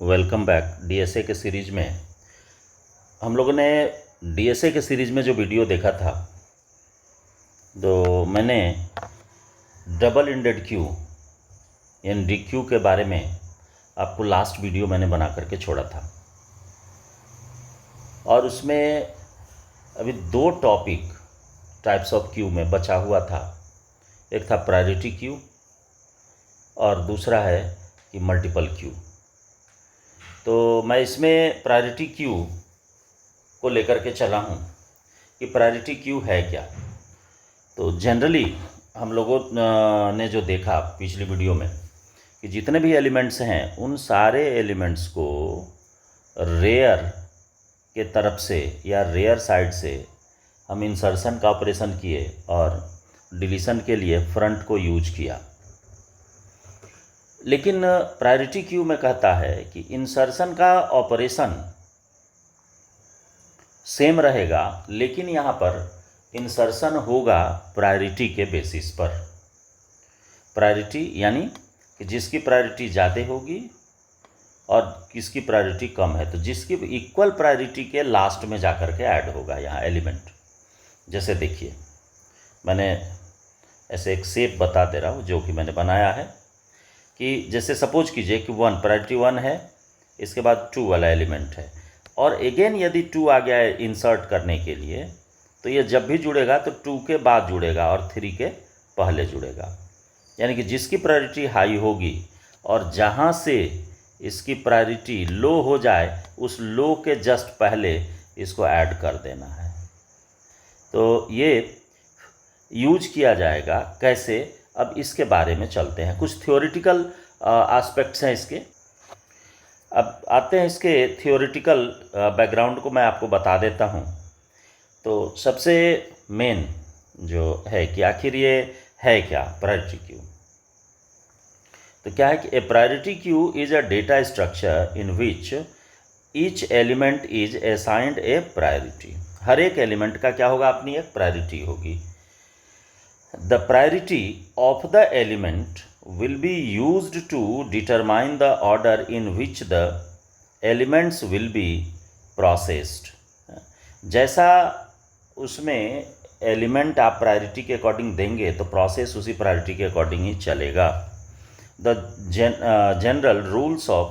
Welcome back. DSA के series में हम लोगों ने डीएसए के सीरीज़ में जो वीडियो देखा था, तो मैंने डबल इंडेड क्यू यानी डीक्यू के बारे में आपको लास्ट वीडियो मैंने बना करके छोड़ा था। और उसमें अभी दो टॉपिक टाइप्स ऑफ क्यू में बचा हुआ था। एक था प्रायोरिटी क्यू और दूसरा है कि मल्टीपल क्यू। तो मैं इसमें प्रायोरिटी क्यू को लेकर के चला हूँ कि प्रायोरिटी क्यू है क्या। तो जनरली हम लोगों ने जो देखा पिछली वीडियो में कि जितने भी एलिमेंट्स हैं उन सारे एलिमेंट्स को रेयर के तरफ से या रेयर साइड से हम इंसर्शन का ऑपरेशन किए और डिलीशन के लिए फ्रंट को यूज किया। लेकिन प्रायोरिटी क्यू में कहता है कि इंसर्शन का ऑपरेशन सेम रहेगा, लेकिन यहाँ पर इंसर्शन होगा प्रायोरिटी के बेसिस पर। प्रायोरिटी यानी कि जिसकी प्रायोरिटी ज़्यादा होगी और किसकी प्रायोरिटी कम है, तो जिसकी इक्वल प्रायोरिटी के लास्ट में जाकर के ऐड होगा यहाँ एलिमेंट। जैसे देखिए, मैंने ऐसे एक शेप बता दे रहा हूँ जो कि मैंने बनाया है कि जैसे सपोज कीजिए कि प्रायोरिटी 1 है, इसके बाद 2 वाला एलिमेंट है, और अगेन यदि 2 आ गया है इंसर्ट करने के लिए, तो ये जब भी जुड़ेगा तो 2 के बाद जुड़ेगा और 3 के पहले जुड़ेगा। यानी कि जिसकी प्रायोरिटी हाई होगी और जहाँ से इसकी प्रायोरिटी लो हो जाए उस लो के जस्ट पहले इसको ऐड कर देना है। तो ये यूज किया जाएगा कैसे, अब इसके बारे में चलते हैं। कुछ थ्योरेटिकल एस्पेक्ट्स हैं इसके। अब आते हैं इसके थियोरेटिकल बैकग्राउंड को मैं आपको बता देता हूँ। तो सबसे मेन जो है कि आखिर ये है क्या प्रायोरिटी क्यू। तो क्या है कि a priority queue is a data structure in which each element is assigned a priority. हर एक एलिमेंट का क्या होगा, अपनी एक प्रायोरिटी होगी। The priority of the element will be used to determine the order in which the elements will be processed। जैसा उसमें एलिमेंट आप प्रायोरिटी के अकॉर्डिंग देंगे तो प्रोसेस उसी प्रायोरिटी के अकॉर्डिंग ही चलेगा। The general rules of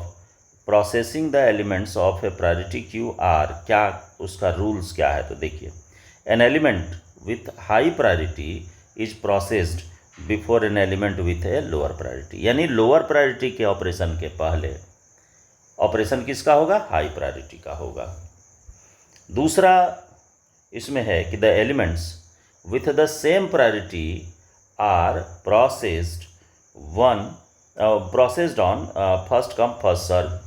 processing the elements of A priority Q R, क्या उसका रूल्स क्या है, तो देखिए, an element with high priority is processed before an element with a lower priority. यानी लोअर प्रायोरिटी के ऑपरेशन के पहले ऑपरेशन किसका होगा, हाई प्रायोरिटी का होगा। दूसरा इसमें है कि the elements with the same priority are processed on first come first serve,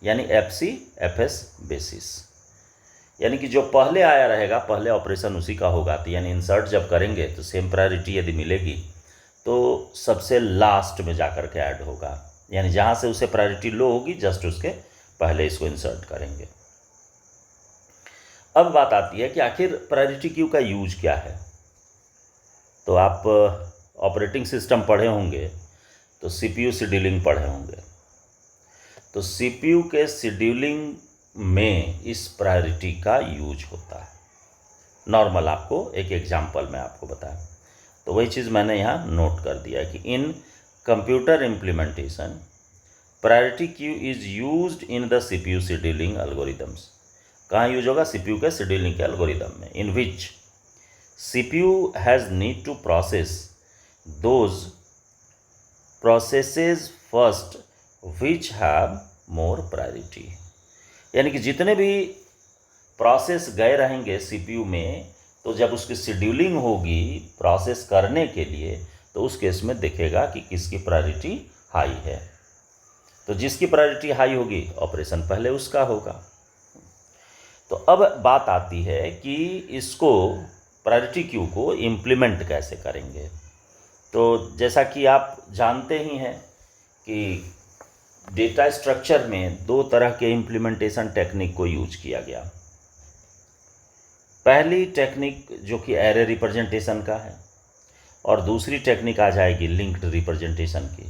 यानी एफसी एफएस बेसिस। यानी कि जो पहले आया रहेगा पहले ऑपरेशन उसी का होगा। तो यानी इंसर्ट जब करेंगे तो सेम प्रायोरिटी यदि मिलेगी तो सबसे लास्ट में जाकर के ऐड होगा, यानी जहाँ से उसे प्रायोरिटी लो होगी जस्ट उसके पहले इसको इंसर्ट करेंगे। अब बात आती है कि आखिर प्रायोरिटी क्यू का यूज क्या है। तो आप ऑपरेटिंग सिस्टम पढ़े होंगे, तो सीपीयू शेड्यूलिंग पढ़े होंगे। तो सीपीयू के शेड्यूलिंग में इस प्रायोरिटी का यूज होता है। नॉर्मल आपको एक एग्जांपल में आपको बताया, तो वही चीज़ मैंने यहाँ नोट कर दिया कि in computer implementation priority queue is used in the CPU scheduling algorithms. कहाँ यूज होगा, सीपीयू के शेड्यूलिंग के एल्गोरिदम में। In which CPU has need to process those processes first which have more priority. यानी कि जितने भी प्रोसेस गए रहेंगे सीपीयू में, तो जब उसकी शेड्यूलिंग होगी प्रोसेस करने के लिए, तो उस केस में देखेगा कि किसकी प्रायोरिटी हाई है। तो जिसकी प्रायोरिटी हाई होगी ऑपरेशन पहले उसका होगा। तो अब बात आती है कि इसको प्रायोरिटी क्यू को इम्प्लीमेंट कैसे करेंगे। तो जैसा कि आप जानते ही हैं कि डेटा स्ट्रक्चर में दो तरह के इम्प्लीमेंटेशन टेक्निक को यूज किया गया। पहली टेक्निक जो कि एरे रिप्रेजेंटेशन का है, और दूसरी टेक्निक आ जाएगी लिंक्ड रिप्रेजेंटेशन की।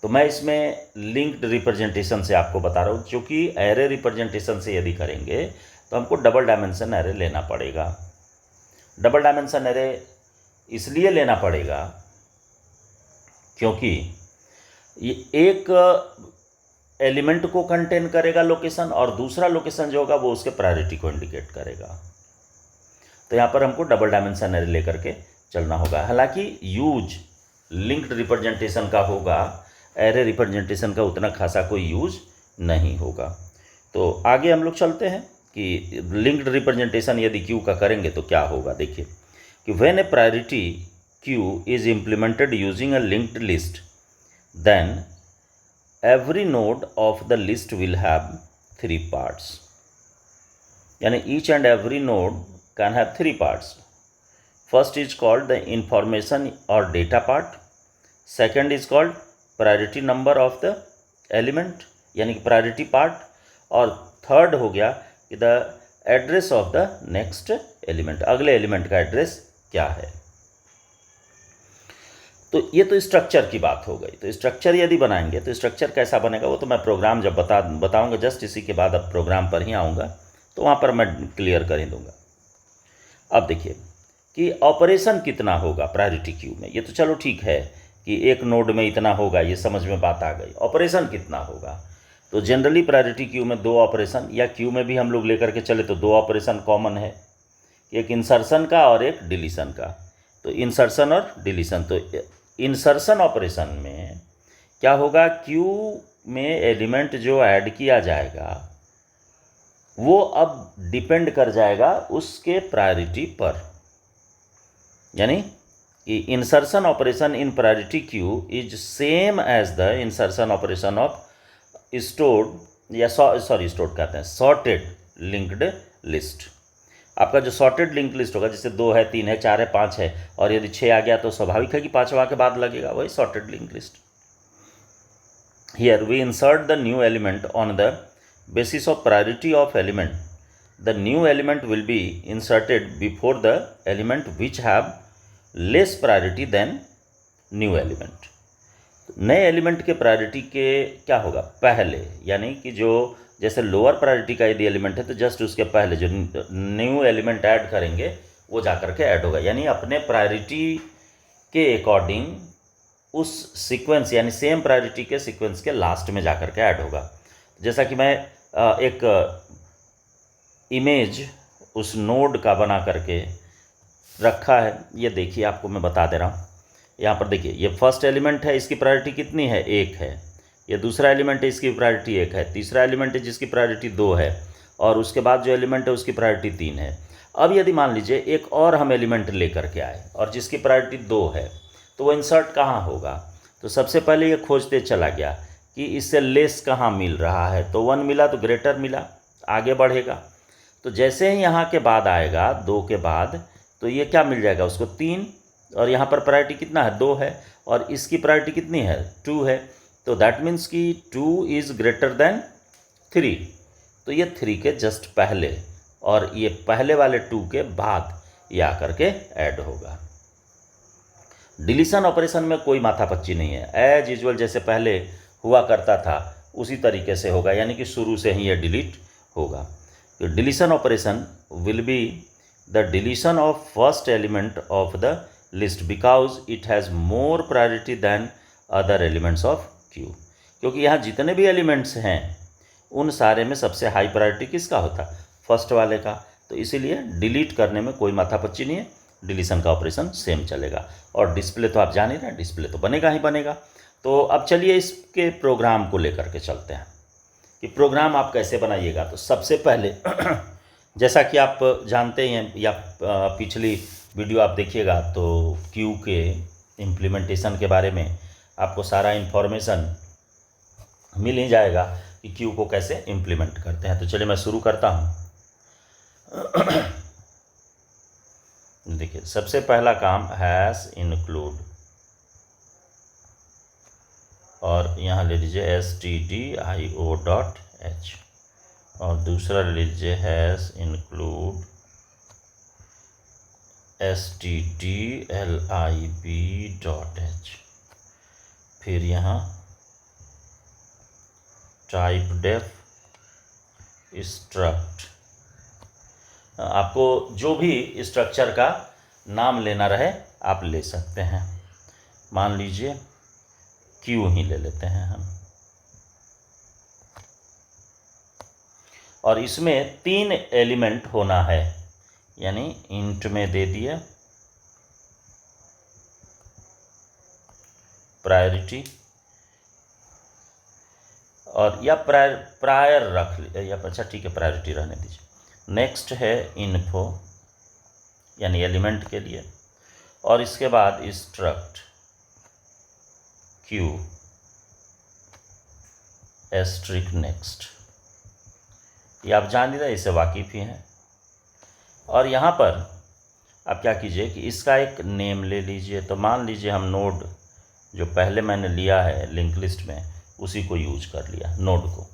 तो मैं इसमें लिंक्ड रिप्रेजेंटेशन से आपको बता रहा हूँ, क्योंकि एरे रिप्रेजेंटेशन से यदि करेंगे तो हमको डबल डायमेंशन एरे लेना पड़ेगा। डबल डायमेंशन एरे इसलिए लेना पड़ेगा क्योंकि ये एक एलिमेंट को कंटेन करेगा लोकेशन, और दूसरा लोकेशन जो होगा वो उसके प्रायोरिटी को इंडिकेट करेगा। तो यहाँ पर हमको डबल डायमेंशन एरे लेकर के चलना होगा। हालांकि यूज लिंक्ड रिप्रेजेंटेशन का होगा, एरे रिप्रेजेंटेशन का उतना खासा कोई यूज नहीं होगा। तो आगे हम लोग चलते हैं कि लिंक्ड रिप्रेजेंटेशन यदि क्यू का करेंगे तो क्या होगा। देखिए कि when a priority queue is implemented using a linked list, then every node of the list will have 3 parts, यानी each and every node can have 3 parts. First is called the information or data part, second is called priority number of the element यानी कि priority part, और third हो गया कि the address of the next element, अगले element का address क्या है। तो ये तो स्ट्रक्चर की बात हो गई। तो स्ट्रक्चर यदि बनाएंगे तो स्ट्रक्चर कैसा बनेगा वो तो मैं प्रोग्राम जब बताऊंगा, जस्ट इसी के बाद अब प्रोग्राम पर ही आऊँगा तो वहाँ पर मैं क्लियर कर ही दूँगा। अब देखिए कि ऑपरेशन कितना होगा प्रायोरिटी क्यू में, ये तो चलो ठीक है कि एक नोड में इतना होगा, ये समझ में बात आ गई। ऑपरेशन कितना होगा, तो जनरली प्रायोरिटी क्यू में 2 ऑपरेशन, या क्यू में भी हम लोग लेकर के चले तो 2 ऑपरेशन कॉमन है, एक इंसर्शन का और एक डिलीशन का। तो इंसर्शन और डिलीशन, तो इंसर्शन ऑपरेशन में क्या होगा, क्यू में एलिमेंट जो ऐड किया जाएगा वो अब डिपेंड कर जाएगा उसके प्रायोरिटी पर, यानी कि insertion operation in priority queue is same as the insertion operation of stored या सॉरी स्टोर्ड कहते हैं सॉर्टेड लिंक्ड लिस्ट। आपका जो सॉर्टेड लिंक लिस्ट होगा, जैसे 2 है, 3 है, 4 है, 5 है, और यदि 6 आ गया तो स्वाभाविक है कि 5वां के बाद लगेगा, वही sorted link list. Here we insert the new element on the basis of priority of element. The new element will be inserted before the element which have less priority than new element. नए element के priority के क्या होगा, पहले, यानी कि जो जैसे लोअर प्रायोरिटी का यदि एलिमेंट है तो जस्ट उसके पहले जो न्यू एलिमेंट ऐड करेंगे वो जा करके ऐड होगा, यानी अपने प्रायोरिटी के अकॉर्डिंग उस सीक्वेंस यानी सेम प्रायोरिटी के सीक्वेंस के लास्ट में जा करके ऐड होगा। जैसा कि मैं एक इमेज उस नोड का बना करके रखा है, ये देखिए आपको मैं बता दे रहा हूँ। यहाँ पर देखिए ये फर्स्ट एलिमेंट है, इसकी प्रायोरिटी कितनी है, 1 है। ये दूसरा एलिमेंट है, इसकी प्रायोरिटी 1 है। तीसरा एलिमेंट है जिसकी प्रायोरिटी 2 है, और उसके बाद जो एलिमेंट है उसकी प्रायोरिटी 3 है। अब यदि मान लीजिए एक और हम एलिमेंट ले करके आए और जिसकी प्रायोरिटी 2 है, तो वो इंसर्ट कहाँ होगा, तो सबसे पहले ये खोजते चला गया कि इससे लेस कहाँ मिल रहा है, तो 1 मिला तो ग्रेटर मिला, आगे बढ़ेगा। तो जैसे ही यहाँ के बाद आएगा 2 के बाद, तो ये क्या मिल जाएगा उसको, 3, और यहाँ पर प्रायोरिटी कितना है, 2 है, और इसकी प्रायोरिटी कितनी है, 2 है। तो दैट मीन्स कि 2 इज़ ग्रेटर देन 3, तो ये 3 के जस्ट पहले और ये पहले वाले 2 के बाद ये आकर के ऐड होगा। डिलीशन ऑपरेशन में कोई माथापच्ची नहीं है, एज यूजुअल जैसे पहले हुआ करता था उसी तरीके से होगा, यानी कि शुरू से ही ये डिलीट होगा। तो deletion operation will be the deletion of first element of the list because it has more priority than other elements of Q, क्योंकि यहाँ जितने भी एलिमेंट्स हैं उन सारे में सबसे हाई प्रायोरिटी किसका होता, फर्स्ट वाले का। तो इसीलिए डिलीट करने में कोई माथापच्ची नहीं है, डिलीशन का ऑपरेशन सेम चलेगा। और डिस्प्ले तो आप जान ही रहे हैं, डिस्प्ले तो बनेगा ही बनेगा। तो अब चलिए इसके प्रोग्राम को लेकर के चलते हैं कि प्रोग्राम आप कैसे बनाइएगा। तो सबसे पहले जैसा कि आप जानते हैं या पिछली वीडियो आप देखिएगा तो क्यू के इम्प्लीमेंटेशन के बारे में आपको सारा इन्फॉर्मेशन मिल ही जाएगा कि क्यू को कैसे इम्प्लीमेंट करते हैं। तो चलिए मैं शुरू करता हूँ। देखिए सबसे पहला काम हैश इंक्लूड, और यहाँ ले लीजिए stdio.h, और दूसरा ले लीजिए हैश इंक्लूड stdlib.h, फिर यहाँ टाइप डेफ स्ट्रक्ट, आपको जो भी स्ट्रक्चर का नाम लेना रहे आप ले सकते हैं। मान लीजिए क्यू ही ले लेते हैं हम, और इसमें 3 एलिमेंट होना है, यानी इंट में दे दिए प्रायोरिटी, और या प्रायर रख लीजिए, या अच्छा ठीक है प्रायोरिटी रहने दीजिए। नेक्स्ट है इन्फो यानी एलिमेंट के लिए, और इसके बाद स्ट्रक्ट क्यू एस्ट्रिक नेक्स्ट, ये आप जान ही रहे, इससे वाकिफ़ ही हैं। और यहाँ पर आप क्या कीजिए कि इसका एक नेम ले लीजिए। तो मान लीजिए हम नोड जो पहले मैंने लिया है लिंक लिस्ट में उसी को यूज कर लिया, नोड को।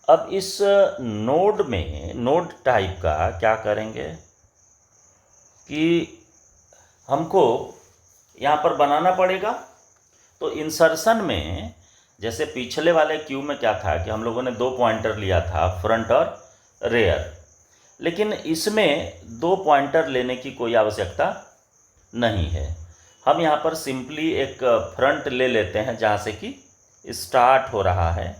अब इस नोड में नोड टाइप का क्या करेंगे कि हमको यहाँ पर बनाना पड़ेगा। तो इंसर्शन में जैसे पिछले वाले क्यू में क्या था कि हम लोगों ने 2 पॉइंटर लिया था, फ्रंट और रेयर, लेकिन इसमें 2 पॉइंटर लेने की कोई आवश्यकता नहीं है। हम यहाँ पर सिंपली एक फ्रंट ले लेते हैं जहाँ से कि स्टार्ट हो रहा है,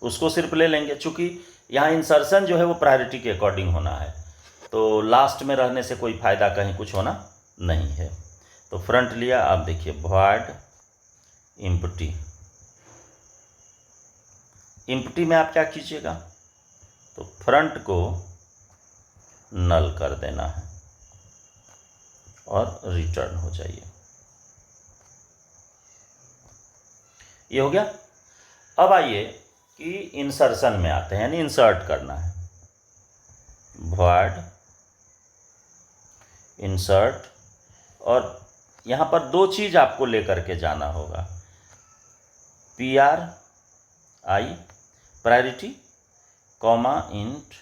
उसको सिर्फ ले लेंगे। चूँकि यहाँ इंसर्शन जो है वो प्रायोरिटी के अकॉर्डिंग होना है, तो लास्ट में रहने से कोई फ़ायदा कहीं कुछ होना नहीं है। तो फ्रंट लिया, अब देखिए वॉइड एम्प्टी, एम्प्टी में आप क्या कीजिएगा तो फ्रंट को नल कर देना है और रिटर्न हो जाइए। ये हो गया। अब आइए कि इंसर्शन में आते हैं, यानी इंसर्ट करना है। वॉइड इंसर्ट, और यहाँ पर 2 चीज़ आपको लेकर के जाना होगा, PRI priority comma int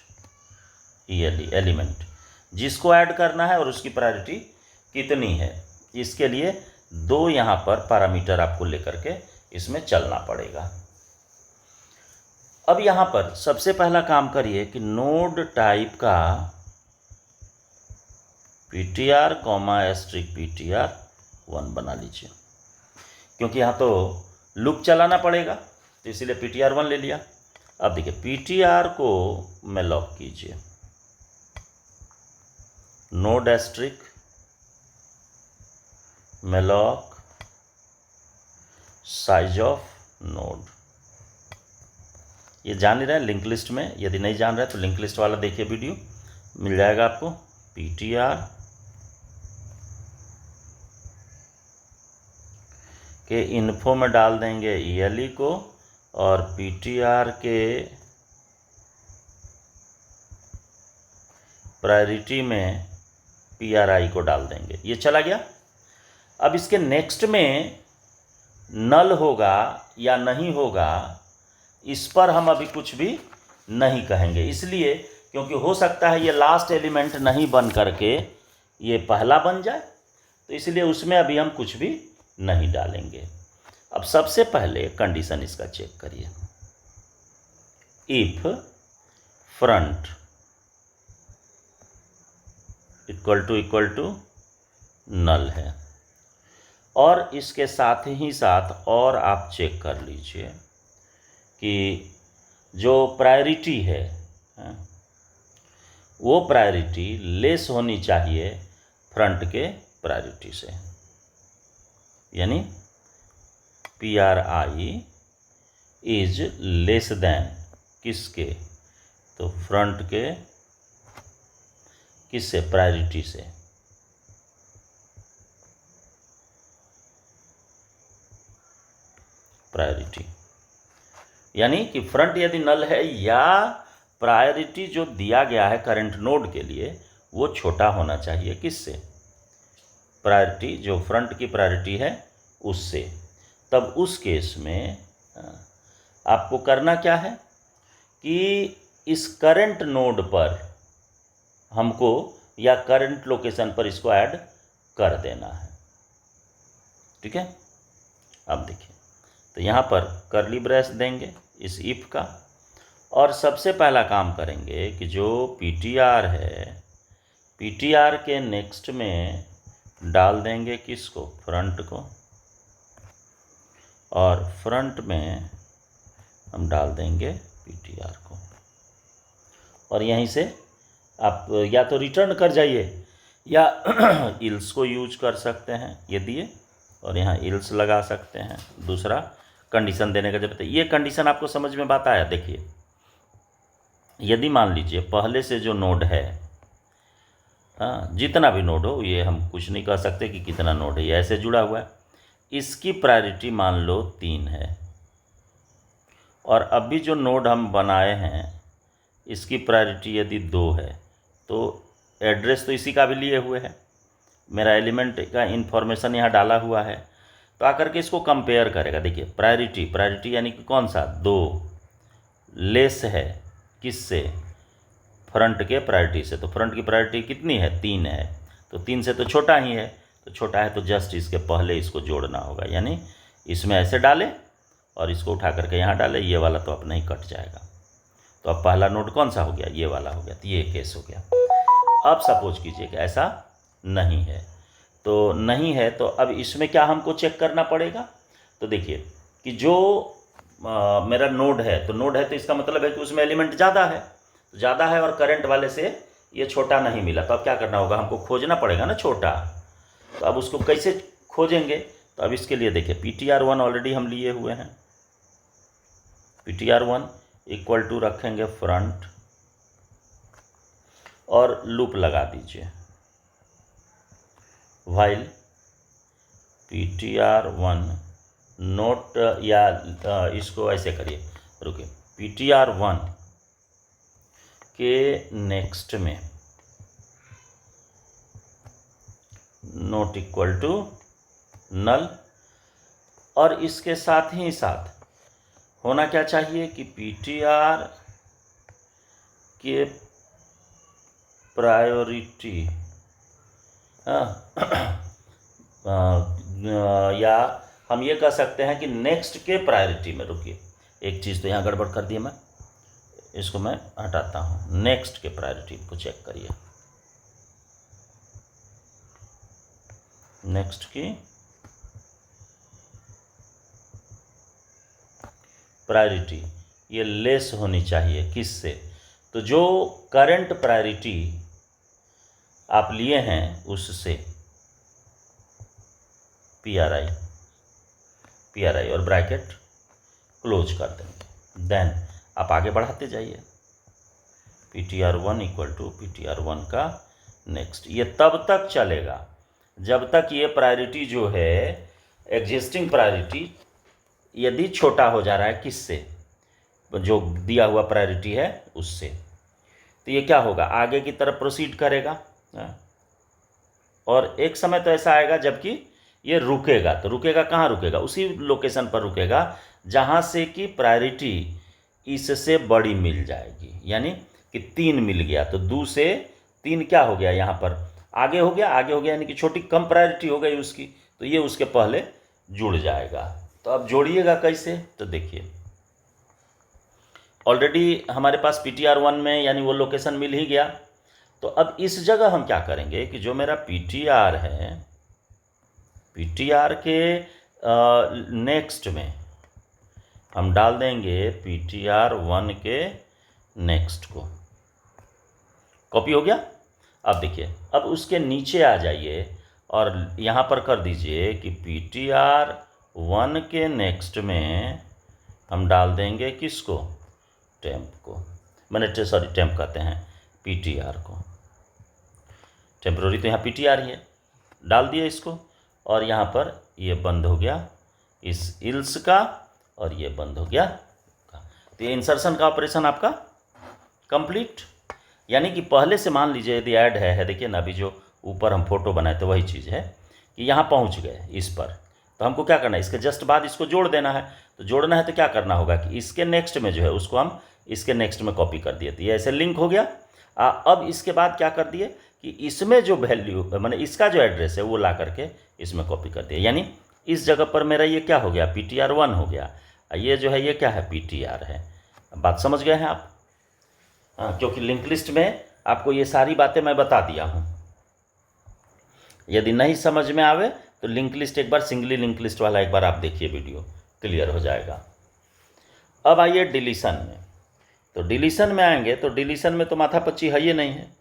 ELE element, जिसको ऐड करना है और उसकी प्रायोरिटी कितनी है। इसके लिए 2 यहाँ पर पैरामीटर आपको लेकर के इसमें चलना पड़ेगा। अब यहाँ पर सबसे पहला काम करिए कि नोड टाइप का PTR कॉमा एस्ट्रिक PTR1 बना लीजिए, क्योंकि यहाँ तो लूप चलाना पड़ेगा, तो इसीलिए PTR1 ले लिया। अब देखिए PTR को मैं लॉक कीजिए, node asterisk malloc size of node, ये जान ही रहे हैं लिंक लिस्ट में। यदि नहीं जान रहे तो लिंक लिस्ट वाला देखिए, वीडियो मिल जाएगा आपको। PTR के इन्फो में डाल देंगे ELE को, और PTR के प्रायोरिटी में PRI को डाल देंगे। ये चला गया। अब इसके नेक्स्ट में नल होगा या नहीं होगा, इस पर हम अभी कुछ भी नहीं कहेंगे, इसलिए क्योंकि हो सकता है ये लास्ट एलिमेंट नहीं बन करके ये पहला बन जाए, तो इसलिए उसमें अभी हम कुछ भी नहीं डालेंगे। अब सबसे पहले कंडीशन इसका चेक करिए, if front equal to null है, और इसके साथ ही साथ और आप चेक कर लीजिए कि जो प्रायोरिटी है वो प्रायोरिटी लेस होनी चाहिए फ्रंट के प्रायोरिटी से, यानी PRI इज लेस देन किसके, तो फ्रंट के किससे, प्रायोरिटी से। प्रायोरिटी यानी कि फ्रंट यदि नल है या प्रायोरिटी जो दिया गया है करंट नोड के लिए वो छोटा होना चाहिए किससे, प्रायोरिटी जो फ्रंट की प्रायोरिटी है उससे। तब उस केस में आपको करना क्या है कि इस करंट नोड पर हमको या करंट लोकेशन पर इसको ऐड कर देना है। ठीक है, अब देखिए तो यहाँ पर कर्ली ब्रेस देंगे इस इफ का, और सबसे पहला काम करेंगे कि जो PTR है, PTR के नेक्स्ट में डाल देंगे किसको, फ्रंट को, और फ्रंट में हम डाल देंगे PTR को। और यहीं से आप या तो रिटर्न कर जाइए या इल्स को यूज कर सकते हैं, ये दिए और यहाँ इल्स लगा सकते हैं, दूसरा कंडीशन देने का जरूरत है। ये कंडीशन आपको समझ में बात आया। देखिए, यदि मान लीजिए पहले से जो नोड है, हाँ, जितना भी नोड हो, ये हम कुछ नहीं कह सकते कि कितना नोड है, ये ऐसे जुड़ा हुआ है, इसकी प्रायोरिटी मान लो 3 है, और अभी जो नोड हम बनाए हैं इसकी प्रायोरिटी यदि 2 है, तो एड्रेस तो इसी का भी लिए हुए है, मेरा एलिमेंट का इन्फॉर्मेशन यहाँ डाला हुआ है, तो आकर के इसको कंपेयर करेगा। देखिए, प्रायोरिटी यानी कि कौन सा, 2 लेस है किससे, फ्रंट के प्रायोरिटी से। तो फ्रंट की प्रायोरिटी कितनी है, 3 है, तो 3 से तो छोटा ही है, तो छोटा है तो जस्ट इसके पहले इसको जोड़ना होगा, यानी इसमें ऐसे डाले और इसको उठा करके यहाँ डाले, ये वाला तो अपना ही कट जाएगा। तो अब पहला नोड कौन सा हो गया, ये वाला हो गया, तो ये केस हो गया। अब सपोज कीजिए कि ऐसा नहीं है, तो नहीं है, तो अब इसमें क्या हमको चेक करना पड़ेगा। तो देखिए कि जो मेरा नोड है, तो नोड है तो इसका मतलब है कि उसमें एलिमेंट ज़्यादा है, तो ज़्यादा है और करंट वाले से ये छोटा नहीं मिला, तो अब क्या करना होगा, हमको खोजना पड़ेगा ना छोटा। तो अब उसको कैसे खोजेंगे, तो अब इसके लिए देखिए PTR1 ऑलरेडी हम लिए हुए हैं, PTR1 इक्वल टू रखेंगे फ्रंट और लूप लगा दीजिए, व्हाइल PTR1 नोट, या इसको ऐसे करिए, रुकिए, PTR1 के नेक्स्ट में नोट इक्वल टू नल, और इसके साथ ही साथ होना क्या चाहिए कि PTR के प्रायोरिटी या हम ये कह सकते हैं कि नेक्स्ट के प्रायोरिटी में, रुकिए एक चीज़ तो यहाँ गड़बड़ कर दी मैं, इसको मैं हटाता हूँ, नेक्स्ट के प्रायोरिटी को चेक करिए, नेक्स्ट की प्रायोरिटी ये लेस होनी चाहिए किससे, तो जो करंट प्रायोरिटी आप लिए हैं उससे, PRI और ब्रैकेट क्लोज कर देंगे। देन आप आगे बढ़ाते जाइए, PTR1 इक्वल टू PTR1 का नेक्स्ट। ये तब तक चलेगा जब तक ये प्रायोरिटी जो है, एग्जिस्टिंग प्रायोरिटी यदि छोटा हो जा रहा है किससे, जो दिया हुआ प्रायोरिटी है उससे, तो ये क्या होगा, आगे की तरफ प्रोसीड करेगा। और एक समय तो ऐसा आएगा जबकि ये रुकेगा, तो रुकेगा कहाँ, रुकेगा उसी लोकेशन पर रुकेगा जहाँ से कि प्रायोरिटी इससे बड़ी मिल जाएगी, यानी कि 3 मिल गया, तो 2 से 3 क्या हो गया, यहाँ पर आगे हो गया, यानी कि छोटी कम प्रायोरिटी हो गई उसकी, तो ये उसके पहले जुड़ जाएगा। तो अब जोड़िएगा कैसे, तो देखिए ऑलरेडी हमारे पास PTR1 में यानी वो लोकेशन मिल ही गया, तो अब इस जगह हम क्या करेंगे कि जो मेरा PTR है, PTR के नेक्स्ट में हम डाल देंगे PTR1 के नेक्स्ट को, कॉपी हो गया। अब देखिए, अब उसके नीचे आ जाइए और यहाँ पर कर दीजिए कि PTR1 के नेक्स्ट में हम डाल देंगे किसको, टेम्प को, मैंने सॉरी टेम्प कहते हैं PTR को, टेम्प्रोरी तो यहाँ PTR ही है, डाल दिए इसको, और यहाँ पर ये बंद हो गया इस इल्स का, और ये बंद हो गया का। तो ये इंसर्शन का ऑपरेशन आपका कंप्लीट। यानी कि पहले से मान लीजिए यदि ऐड है देखिए ना, अभी जो ऊपर हम फोटो बनाए तो वही चीज़ है कि यहाँ पहुँच गए इस पर, तो हमको क्या करना है, इसके जस्ट बाद इसको जोड़ देना है। तो जोड़ना है तो क्या करना होगा कि इसके नेक्स्ट में जो है उसको हम इसके नेक्स्ट में कॉपी कर दिए, तो ये ऐसे लिंक हो गया। अब इसके बाद क्या कर दिए कि इसमें जो वैल्यू माने इसका जो एड्रेस है वो ला करके इसमें कॉपी कर दिया, यानी इस जगह पर मेरा ये क्या हो गया, PTR1 हो गया। ये जो है ये क्या है, PTR है। बात समझ गए हैं आप? हाँ, क्योंकि लिंक लिस्ट में आपको ये सारी बातें मैं बता दिया हूँ। यदि नहीं समझ में आवे तो लिंक लिस्ट एक बार, सिंगली लिंक लिस्ट वाला एक बार आप देखिए, वीडियो क्लियर हो जाएगा। अब आइए डिलीशन में। तो डिलीशन में आएंगे तो डिलीशन में तो माथापच्ची है ये नहीं है।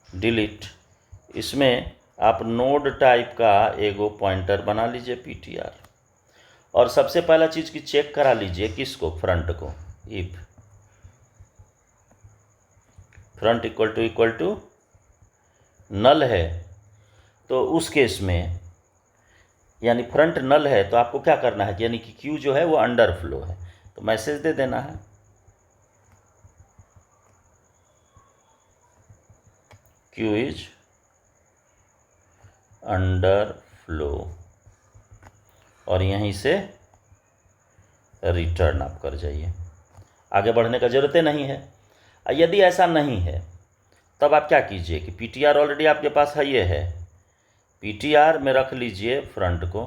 डिलीट, इसमें आप नोड टाइप का एगो पॉइंटर बना लीजिए PTR, और सबसे पहला चीज़ की चेक करा लीजिए किसको, फ्रंट को। If front equal to null है तो उस केस में, यानी फ्रंट नल है तो आपको क्या करना है, यानी कि क्यू जो है वो अंडर फ्लो है, तो मैसेज दे देना है क्यू इज अंडर फ्लो, और यहीं से रिटर्न आप कर जाइए। आगे बढ़ने का ज़रूरत नहीं है। यदि ऐसा नहीं है तब आप क्या कीजिए कि PTR ऑलरेडी आपके पास है, ये है, PTR में रख लीजिए फ्रंट को,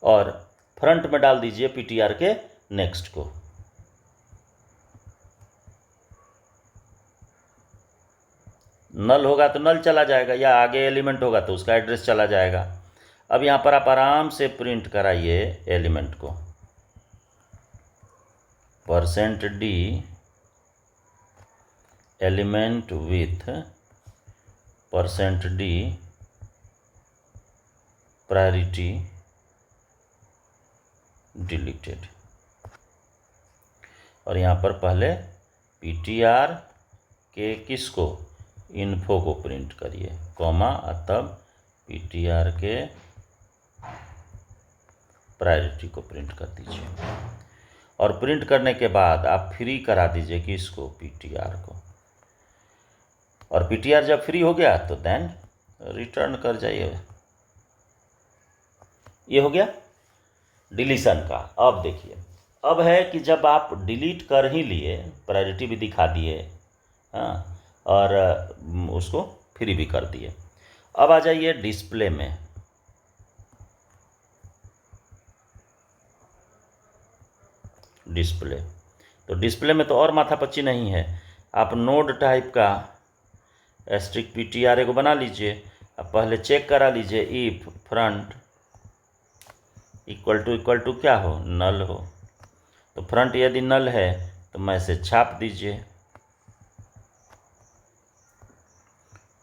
और फ्रंट में डाल दीजिए PTR के नेक्स्ट को। नल होगा तो नल चला जाएगा, या आगे एलिमेंट होगा तो उसका एड्रेस चला जाएगा। अब यहाँ पर आप आराम से प्रिंट कराइए एलिमेंट को, %d element with %d priority deleted, और यहाँ पर पहले PTR के किसको, इन्फो को प्रिंट करिए, कॉमा, तब PTR के प्रायोरिटी को प्रिंट कर दीजिए, और प्रिंट करने के बाद आप फ्री करा दीजिए कि इसको, PTR को, और PTR जब फ्री हो गया तो देन रिटर्न कर जाइए। ये हो गया डिलीशन का। अब देखिए, अब है कि जब आप डिलीट कर ही लिए, प्रायोरिटी भी दिखा दिए, हाँ, और उसको फ्री भी कर दिए, अब आ जाइए डिस्प्ले में। डिस्प्ले, तो डिस्प्ले में तो और माथापच्ची नहीं है, आप नोड टाइप का एस्ट्रिक PTR को बना लीजिए। अब पहले चेक करा लीजिए इफ फ्रंट इक्वल टू क्या हो, नल हो, तो फ्रंट यदि नल है तो मैसेज छाप दीजिए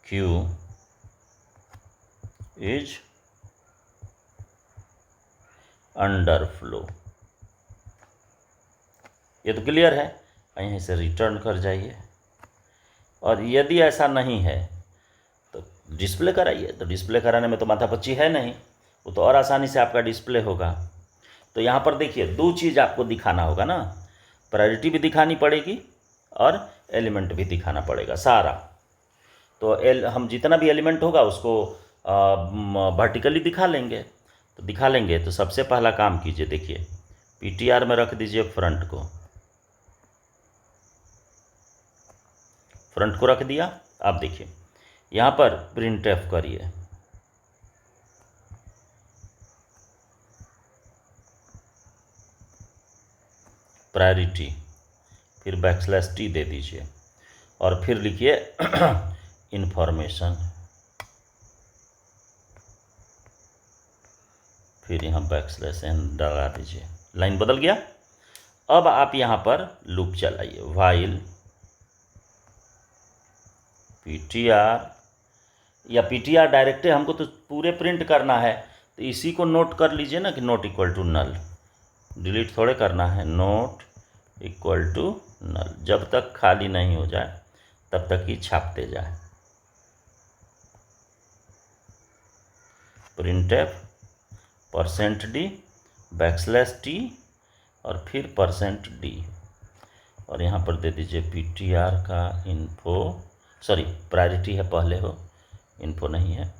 क्यू इज अंडर फ्लो। ये तो क्लियर है, यहीं से रिटर्न कर जाइए। और यदि ऐसा नहीं है तो डिस्प्ले कराइए, तो डिस्प्ले कराने में तो माथापच्ची है नहीं, वो तो और आसानी से आपका डिस्प्ले होगा। तो यहाँ पर देखिए, दो चीज़ आपको दिखाना होगा ना, प्रायोरिटी भी दिखानी पड़ेगी और एलिमेंट भी दिखाना पड़ेगा सारा। तो हम जितना भी एलिमेंट होगा उसको वर्टिकली दिखा लेंगे। तो दिखा लेंगे तो सबसे पहला काम कीजिए, देखिए PTR में रख दीजिए फ्रंट को, फ्रंट को रख दिया। आप देखिए यहाँ पर प्रिंटएफ करिए, प्रायोरिटी, फिर \t दे दीजिए, और फिर लिखिए इंफॉर्मेशन, फिर यहाँ \n लगा दीजिए, लाइन बदल गया। अब आप यहाँ पर लूप चलाइए, व्हाइल PTR, या PTR डायरेक्ट हमको तो पूरे प्रिंट करना है, तो इसी को नोट कर लीजिए ना कि not equal to null, delete थोड़े करना है, नोट इक्वल टू नल, जब तक खाली नहीं हो जाए तब तक ही छापते जाए। प्रिंटएफ %d \t और फिर %d, और यहाँ पर दे दीजिए PTR का इन्फो, सॉरी प्रायोरिटी है पहले हो, इन्फो नहीं है,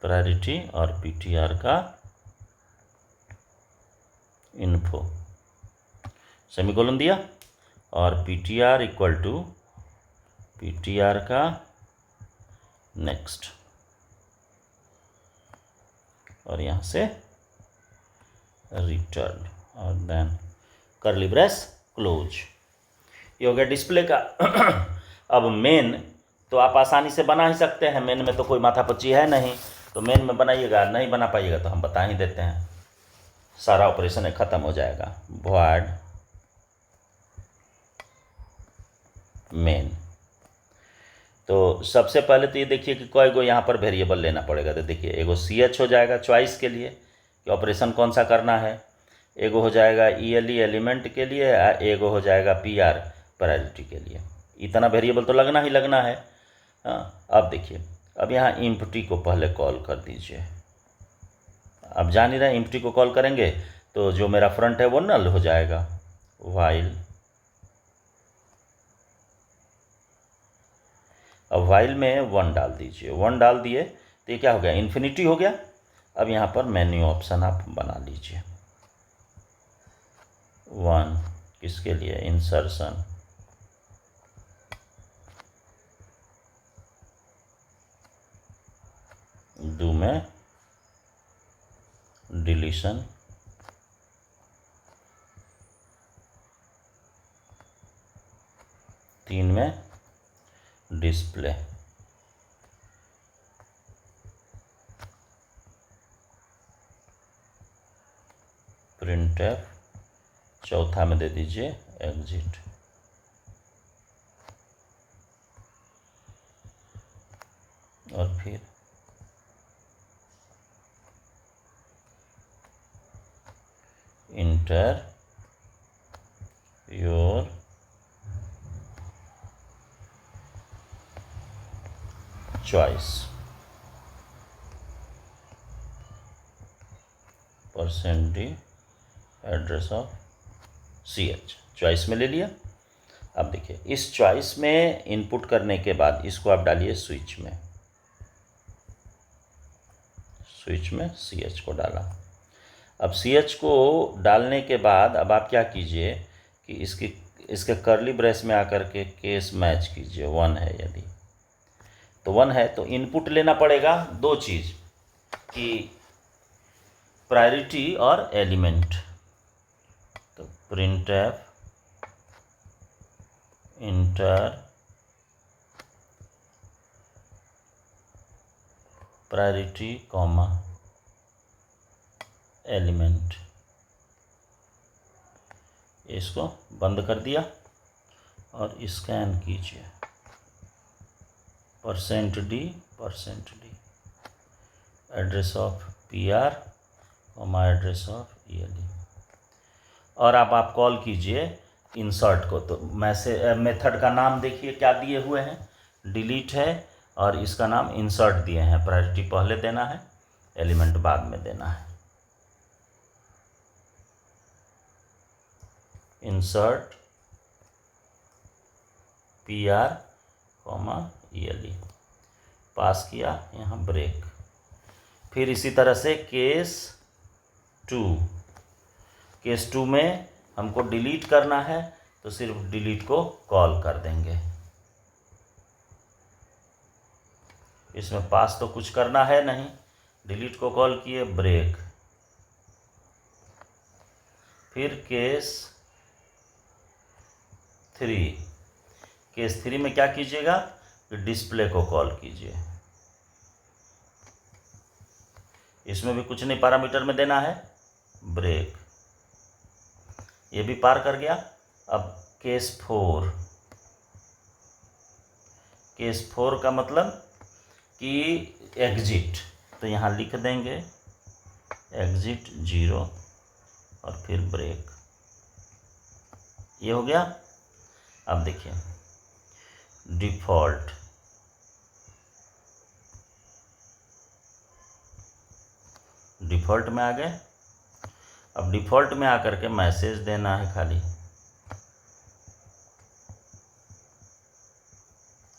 प्रायोरिटी और PTR का इन्फो, सेमीकोलन दिया, और ptr इक्वल टू ptr का नेक्स्ट, और यहाँ से रिटर्न, और देन कर्ली ब्रेस क्लोज। ये हो गया डिस्प्ले का। अब मेन तो आप आसानी से बना ही सकते हैं, मेन में तो कोई माथापच्ची है नहीं, तो मेन में बनाइएगा, नहीं बना पाइएगा तो हम बता ही देते हैं, सारा ऑपरेशन ख़त्म हो जाएगा। वॉइड मेन, तो सबसे पहले तो ये देखिए कि कोई यहाँ पर वेरिएबल लेना पड़ेगा। तो देखिए एगो CH हो जाएगा चॉइस के लिए कि ऑपरेशन कौन सा करना है, एगो हो जाएगा ELE एलिमेंट के लिए, एगो हो जाएगा PR प्रायोरिटी के लिए। इतना वेरिएबल तो लगना ही लगना है। हाँ, अब देखिए, अब यहाँ इम्प्टी को पहले कॉल कर दीजिए। अब जान ही रहे इम्प्टी को कॉल करेंगे तो जो मेरा फ्रंट है वो नल हो जाएगा। वाइल, अब वाइल में 1 डाल दीजिए, 1 डाल दिए तो ये क्या हो गया, इन्फिनिटी हो गया। अब यहाँ पर मेन्यू ऑप्शन आप बना लीजिए, 1 किसके लिए, इंसर्शन, दो में डिलीशन, तीन में डिस्प्ले, प्रिंटफ, चौथा में दे दीजिए एग्जिट। और फिर inter your choice, %d address of CH, choice में ले लिया। अब देखिए इस चॉइस में इनपुट करने के बाद इसको आप डालिए स्विच में, स्विच में CH को डाला। अब CH को डालने के बाद अब आप क्या कीजिए कि इसके कर्ली ब्रेस में आकर के केस मैच कीजिए, 1 है यदि तो 1 है तो इनपुट लेना पड़ेगा 2 चीज़ कि प्रायोरिटी और एलिमेंट। तो printf inter priority comma element, इसको बंद कर दिया और स्कैन कीजिए, %d address of PR comma address of ELE, और आप कॉल कीजिए इंसर्ट को। तो मेथड का नाम देखिए क्या दिए हुए हैं, डिलीट है और इसका नाम इंसर्ट दिए हैं। प्रायोरिटी पहले देना है, एलिमेंट बाद में देना है। इंसर्ट PR कॉमा ELE, पास किया यहाँ ब्रेक। फिर इसी तरह से केस 2 में हमको डिलीट करना है तो सिर्फ डिलीट को कॉल कर देंगे, इसमें पास तो कुछ करना है नहीं, डिलीट को कॉल किए ब्रेक। फिर केस 3 में क्या कीजिएगा कि डिस्प्ले को कॉल कीजिए, इसमें भी कुछ नहीं पैरामीटर में देना है, ब्रेक, ये भी पार कर गया। अब केस 4 का मतलब कि एग्जिट, तो यहाँ लिख देंगे एग्जिट 0 और फिर ब्रेक, ये हो गया। अब देखिए डिफ़ॉल्ट में आ गए। अब डिफ़ॉल्ट में आकर के मैसेज देना है खाली,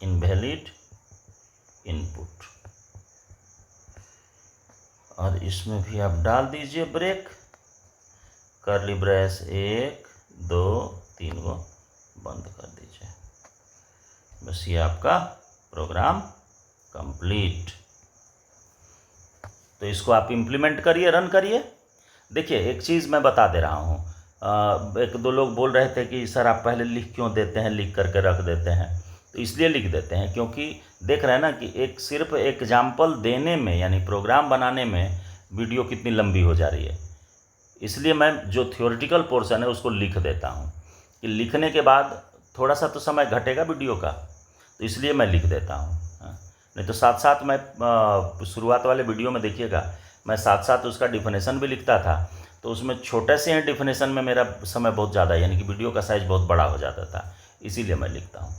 इनवैलिड इनपुट, और इसमें भी आप डाल दीजिए ब्रेक, कर्ली ब्रेस 1 2 3 को बंद कर दीजिए। बस ये आपका प्रोग्राम कंप्लीट। तो इसको आप इम्प्लीमेंट करिए, रन करिए। देखिए एक चीज़ मैं बता दे रहा हूँ, एक दो लोग बोल रहे थे कि सर आप पहले लिख क्यों देते हैं, लिख करके रख देते हैं। तो इसलिए लिख देते हैं क्योंकि देख रहे हैं ना कि एक सिर्फ एग्जाम्पल देने में यानी प्रोग्राम बनाने में वीडियो कितनी लंबी हो जा रही है। इसलिए मैं जो थियोरेटिकल पोर्शन है उसको लिख देता हूँ कि लिखने के बाद थोड़ा सा तो समय घटेगा वीडियो का, तो इसलिए मैं लिख देता हूँ। नहीं तो साथ साथ मैं शुरुआत वाले वीडियो में देखिएगा मैं साथ साथ उसका डिफिनेशन भी लिखता था, तो उसमें छोटे से हैं डिफिनेशन में मेरा समय बहुत ज़्यादा यानी कि वीडियो का साइज़ बहुत बड़ा हो जाता था, इसीलिए मैं लिखता हूँ।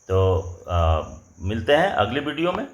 तो मिलते हैं अगली वीडियो में।